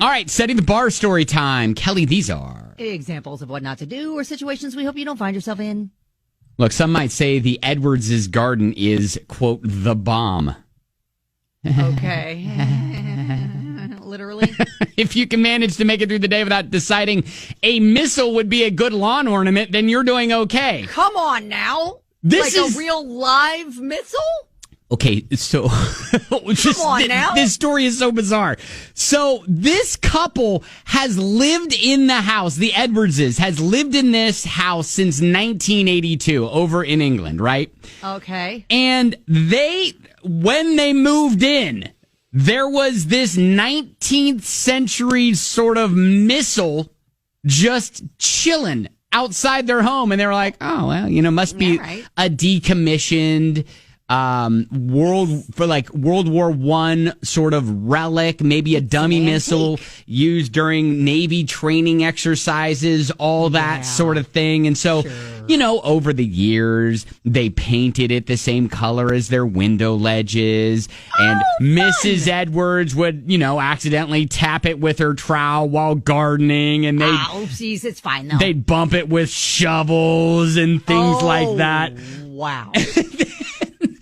All right, setting the bar story time. Kelly, these are examples of what not to do or situations we hope you don't find yourself in. Look, some might say the Edwards' garden is, quote, the bomb. Okay. Literally. If you can manage to make it through the day without deciding a missile would be a good lawn ornament, then you're doing okay. Come on now. This like is a real live missile? Okay, so this story is so bizarre. So this couple has lived in the house, the Edwardses has lived in this house since 1982 over in England, right? Okay. And when they moved in, there was this 19th century sort of missile just chilling outside their home. And they were like, oh, well, must be a decommissioned World War I sort of relic, maybe a dummy missile used during Navy training exercises, all that sort of thing. And so, over the years, they painted it the same color as their window ledges. And Mrs. Edwards would, accidentally tap it with her trowel while gardening. And oopsies, it's fine though. They'd bump it with shovels and things like that. Wow.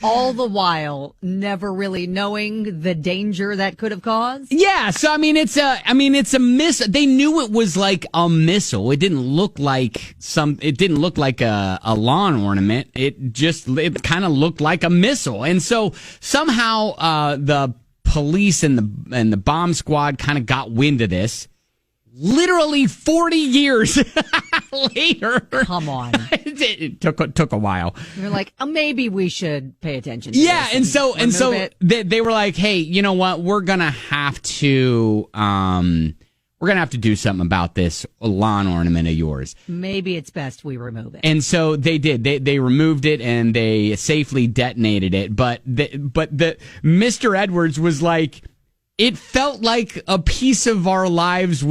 All the while, never really knowing the danger that could have caused. Yeah, so it's a miss. They knew it was like a missile. It didn't look like a lawn ornament. It kind of looked like a missile. And so somehow the police and the bomb squad kind of got wind of this. Literally 40 years later. Come on. It took a while. You're like, maybe we should pay attention to this. And so they were like, hey, you know what? We're going to have to do something about this lawn ornament of yours. Maybe it's best we remove it. And so they did. They removed it and they safely detonated it. But the Mr. Edwards was like, it felt like a piece of our lives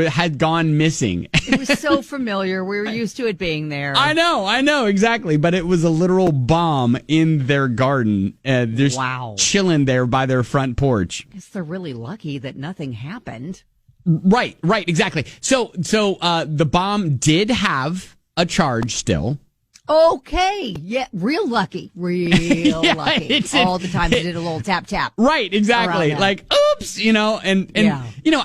had gone missing. It was so familiar. We were used to it being there. I know, exactly. But it was a literal bomb in their garden. Just chilling there by their front porch. I guess they're really lucky that nothing happened. Right, exactly. So the bomb did have a charge still. Okay. Yeah. Real lucky. Lucky. All the time it did a little tap tap. Right. Exactly. Like, oops, and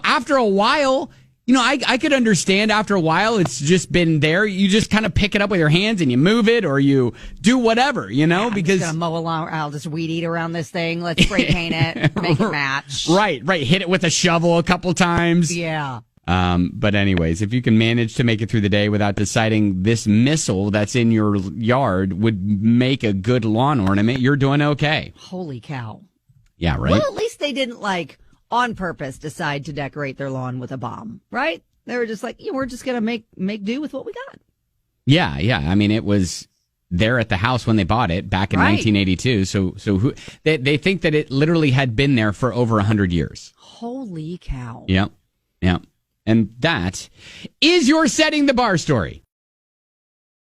after a while, I could understand after a while it's just been there. You just kind of pick it up with your hands and you move it or you do whatever, because I'm just gonna mow along. I'll just weed eat around this thing. Let's spray paint it, make it match. Right. Hit it with a shovel a couple times. Yeah. But anyways, if you can manage to make it through the day without deciding this missile that's in your yard would make a good lawn ornament, you're doing okay. Holy cow. Yeah, right? Well, at least they didn't, on purpose decide to decorate their lawn with a bomb, right? They were just like, we're just going to make do with what we got. Yeah. It was there at the house when they bought it back in 1982. So they think that it literally had been there for over 100 years. Holy cow. Yep. And that is your setting the bar story.